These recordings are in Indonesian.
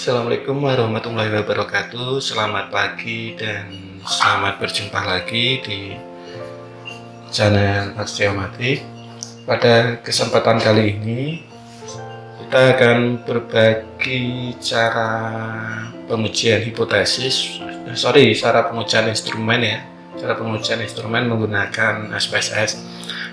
Assalamualaikum warahmatullahi wabarakatuh. Selamat pagi dan selamat berjumpa lagi di channel Aksyomatik. Pada kesempatan kali ini kita akan berbagi cara pengujian hipotesis, cara pengujian instrumen ya. Cara pengujian instrumen menggunakan SPSS.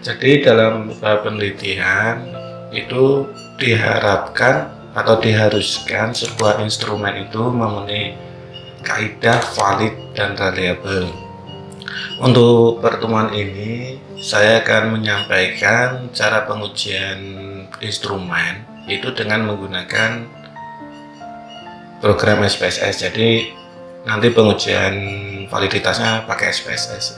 Jadi dalam penelitian itu diharapkan atau diharuskan sebuah instrumen itu memenuhi kaidah valid dan reliable. Untuk pertemuan ini saya akan menyampaikan cara pengujian instrumen itu dengan menggunakan program SPSS. Jadi nanti pengujian validitasnya pakai SPSS.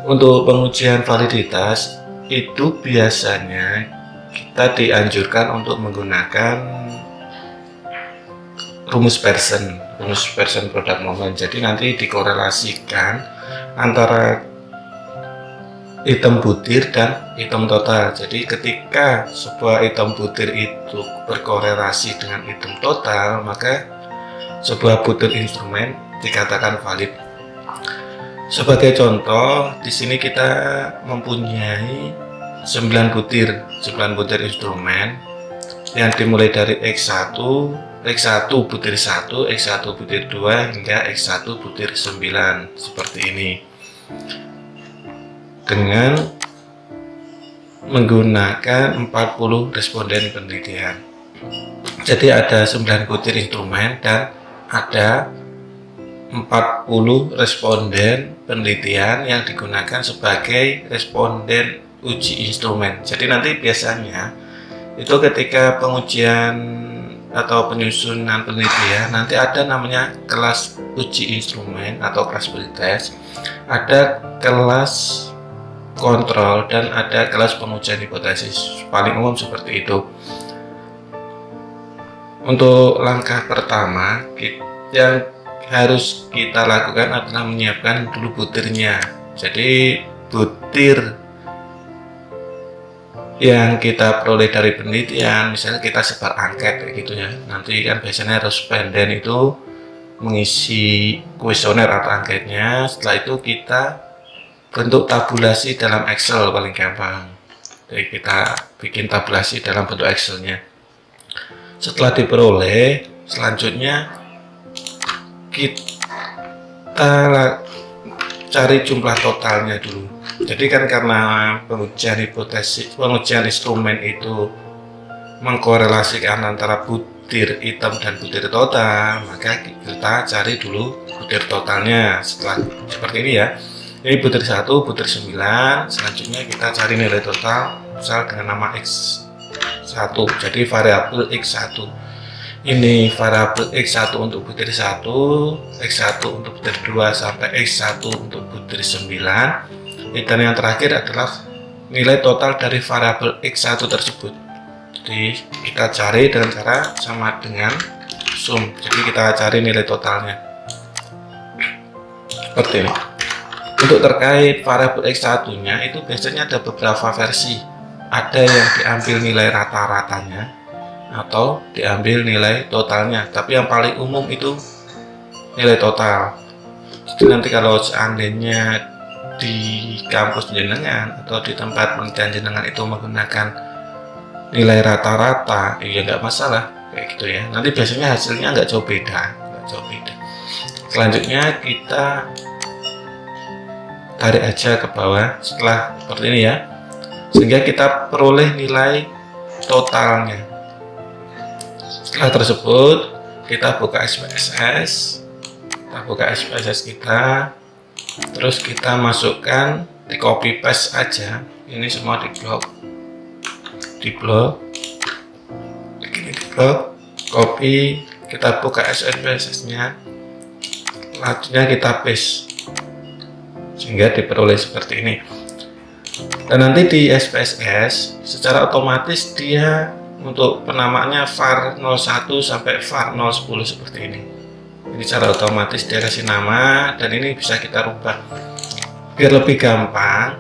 Untuk pengujian validitas itu biasanya kita dianjurkan untuk menggunakan rumus Pearson product moment. Jadi nanti dikorelasikan antara item butir dan item total. Jadi ketika sebuah item butir itu berkorelasi dengan item total, maka sebuah butir instrumen dikatakan valid. Sebagai contoh, di sini kita mempunyai 9 butir instrumen yang dimulai dari X1 butir 1, X1 butir 2 hingga X1 butir 9 seperti ini. Dengan menggunakan 40 responden penelitian. Jadi ada 9 butir instrumen dan ada 40 responden penelitian yang digunakan sebagai responden uji instrumen. Jadi nanti biasanya itu ketika pengujian atau penyusunan penelitian nanti ada namanya kelas uji instrumen atau kelas pretest, ada kelas kontrol dan ada kelas pengujian hipotesis. Paling umum seperti itu. Untuk langkah pertama yang harus kita lakukan adalah menyiapkan dulu butirnya. Jadi butir yang kita peroleh dari penelitian, misalnya kita sebar angket kayak gitu ya. Nanti kan biasanya responden itu mengisi kuesioner atau angketnya. Setelah itu kita bentuk tabulasi dalam Excel paling gampang. Jadi kita bikin tabulasi dalam bentuk Excelnya. Setelah diperoleh, selanjutnya kita cari jumlah totalnya dulu. Jadi kan karena pengujian instrumen itu mengkorelasikan antara butir item dan butir total, maka kita cari dulu butir totalnya. Setelah seperti ini ya, ini butir 1, butir 9, selanjutnya kita cari nilai total misal dengan nama X1, jadi variabel X1. Ini variabel X1 untuk butir 1, X1 untuk butir 2 sampai X1 untuk butir 9. Dan yang terakhir adalah nilai total dari variabel X1 tersebut. Jadi kita cari dengan cara sama dengan sum. Jadi kita cari nilai totalnya. Seperti ini. Untuk terkait variabel X1-nya itu biasanya ada beberapa versi. Ada yang diambil nilai rata-ratanya atau diambil nilai totalnya, tapi yang paling umum itu nilai total. Jadi nanti kalau seandainya di kampus jenengan atau di tempat penelitian jenengan itu menggunakan nilai rata-rata, ya nggak masalah kayak gitu ya. Nanti biasanya hasilnya nggak jauh beda. Selanjutnya kita tarik aja ke bawah setelah seperti ini ya, sehingga kita peroleh nilai totalnya. Setelah tersebut kita buka SPSS, kita, terus kita masukkan, di copy paste aja, ini semua di blok, copy, kita buka SPSS-nya, selanjutnya kita paste, sehingga diperoleh seperti ini. Dan nanti di SPSS secara otomatis dia untuk penamaannya var 01 sampai var 010 seperti ini. Ini secara otomatis dia kasih nama dan ini bisa kita rubah. Biar lebih gampang,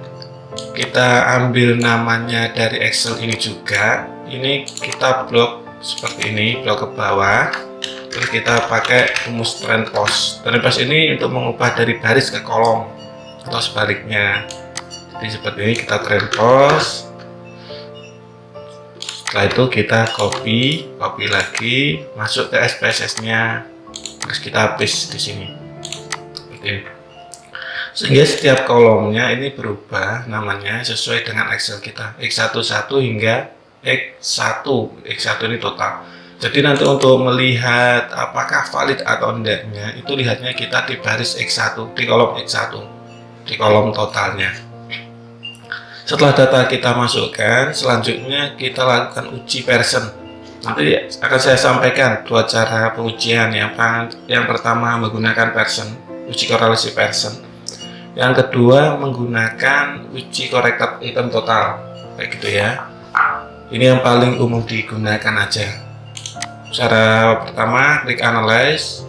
kita ambil namanya dari Excel ini juga. Ini kita blok seperti ini, blok ke bawah. terus kita pakai rumus trend post. Trend post ini untuk mengubah dari baris ke kolom atau sebaliknya. Jadi seperti ini kita trend post. Setelah itu kita copy lagi, masuk ke SPSS-nya, terus kita paste di sini. Seperti ini. Sehingga setiap kolomnya ini berubah namanya sesuai dengan Excel kita, X11 hingga X1. X1 ini total. Jadi nanti untuk melihat apakah valid atau enggaknya, itu lihatnya kita di baris X1, di kolom X1, di kolom totalnya. Setelah data kita masukkan, selanjutnya kita lakukan uji Pearson. Nanti akan saya sampaikan dua cara pengujian. Yang pertama menggunakan Pearson, uji korelasi Pearson. Yang kedua menggunakan uji corrected item total, kayak gitu ya. Ini yang paling umum digunakan aja. Cara pertama, klik analyze,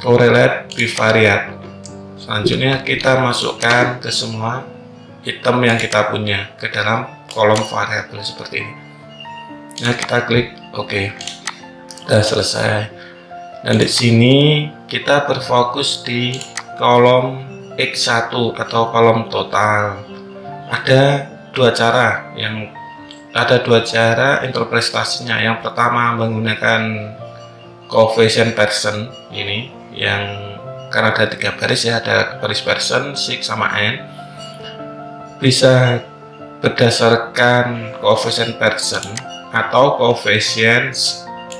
correlate bivariate. Selanjutnya kita masukkan ke semua item yang kita punya ke dalam kolom variabel seperti ini. Nah, kita klik OK. Sudah selesai. Dan di sini kita berfokus di kolom X1 atau kolom total. Ada dua cara interpretasinya. Yang pertama menggunakan coefficient Pearson ini, yang karena ada 3 baris ya, ada baris Pearson, sig sama n. Bisa berdasarkan coefficient Pearson atau coefficient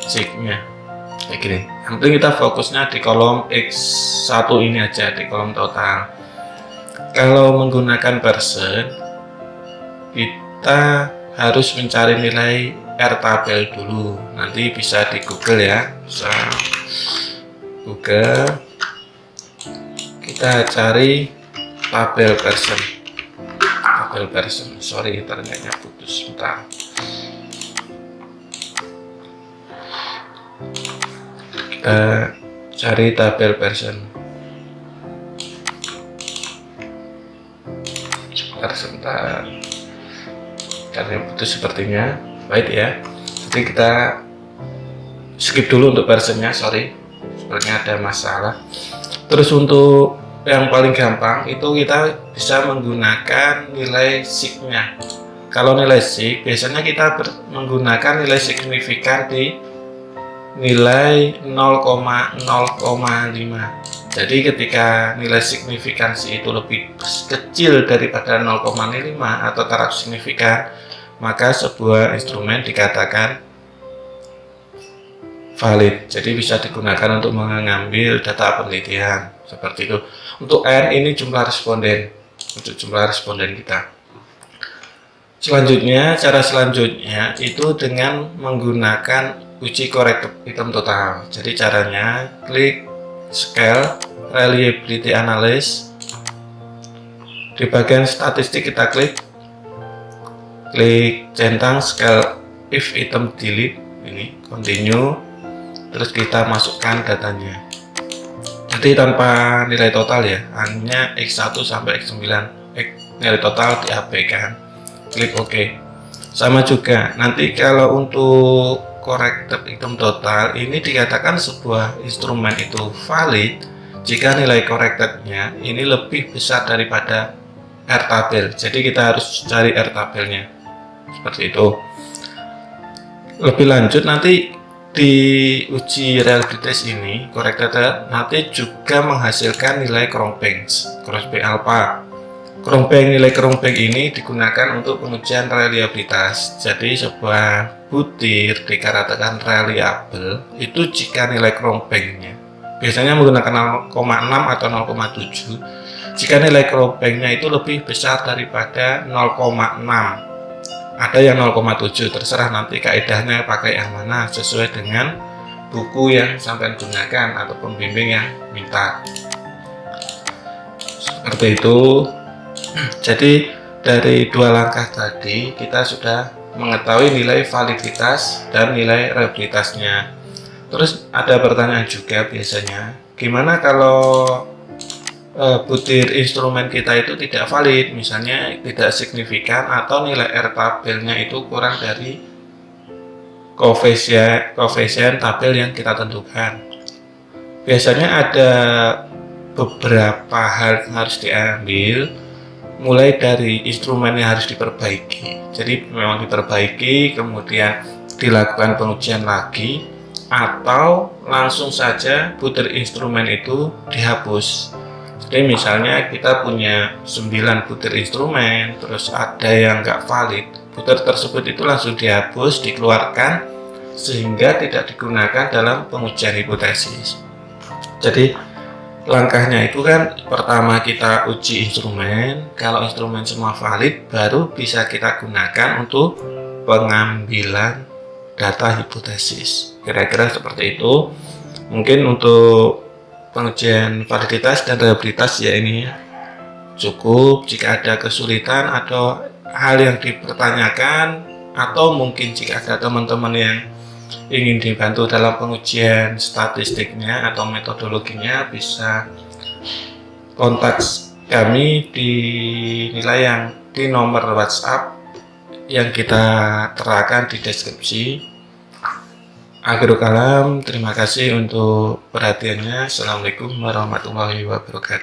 signya, kayak gini. Yang penting kita fokusnya di kolom X1 ini aja, di kolom total. Kalau menggunakan Pearson, kita harus mencari nilai R tabel dulu. Nanti bisa di Google ya, bisa Google, kita cari tabel Pearson. Sorry, internetnya putus, bentar. Kita cari tabel Pearson. Sebentar. Karena putus sepertinya. Baik ya. Jadi kita skip dulu untuk Pearsonnya, sorry. Sepertinya ada masalah. Terus untuk yang paling gampang itu kita bisa menggunakan nilai sig-nya. Kalau nilai sig, biasanya kita menggunakan nilai signifikan di nilai 0,05. Jadi ketika nilai signifikansi itu lebih kecil daripada 0,05 atau taraf signifikan, maka sebuah instrumen dikatakan valid. Jadi bisa digunakan untuk mengambil data penelitian seperti itu. Untuk N ini jumlah responden, untuk jumlah responden kita. Cara selanjutnya itu dengan menggunakan uji corrected item total. Jadi caranya klik scale reliability analysis, di bagian statistik kita klik centang scale if item delete, ini continue, terus kita masukkan datanya. Jadi tanpa nilai total ya, hanya X1 sampai X9, nilai total diabaikan. Klik OK. Sama juga nanti kalau untuk corrected item total ini dikatakan sebuah instrumen itu valid jika nilai correctednya ini lebih besar daripada R tabel. Jadi kita harus cari R tabelnya seperti itu. Lebih lanjut nanti di uji reliabilitas ini corrected nanti juga menghasilkan nilai Krombaek alpha. Nilai Krombaek ini digunakan untuk pengujian reliabilitas. Jadi sebuah butir dikatakan reliable itu jika nilai Krombaeknya biasanya menggunakan 0,6 atau 0,7. Jika nilai Krombaeknya itu lebih besar daripada 0,6, ada yang 0,7, terserah nanti kaedahnya pakai yang mana sesuai dengan buku yang sampai gunakan atau pembimbing yang minta. Seperti itu. Jadi dari dua langkah tadi kita sudah mengetahui nilai validitas dan nilai reliabilitasnya. Terus ada pertanyaan juga biasanya, gimana kalau butir instrumen kita itu tidak valid, misalnya tidak signifikan atau nilai R tabelnya itu kurang dari koefisien tabel yang kita tentukan. Biasanya ada beberapa hal yang harus diambil, mulai dari instrumen yang harus diperbaiki. Jadi memang diperbaiki, kemudian dilakukan pengujian lagi, atau langsung saja butir instrumen itu dihapus. Jadi misalnya kita punya 9 butir instrumen, terus ada yang nggak valid, butir tersebut itu langsung dihapus, dikeluarkan, sehingga tidak digunakan dalam pengujian hipotesis. Jadi langkahnya itu kan pertama kita uji instrumen, kalau instrumen semua valid baru bisa kita gunakan untuk pengambilan data hipotesis. Kira-kira seperti itu. Mungkin untuk pengujian validitas dan reliabilitas ya ini cukup. Jika ada kesulitan atau hal yang dipertanyakan, atau mungkin jika ada teman-teman yang ingin dibantu dalam pengujian statistiknya atau metodologinya, bisa kontak kami di nilai yang di nomor WhatsApp yang kita terakan di deskripsi. Akhirul kalam, terima kasih untuk perhatiannya. Assalamualaikum warahmatullahi wabarakatuh.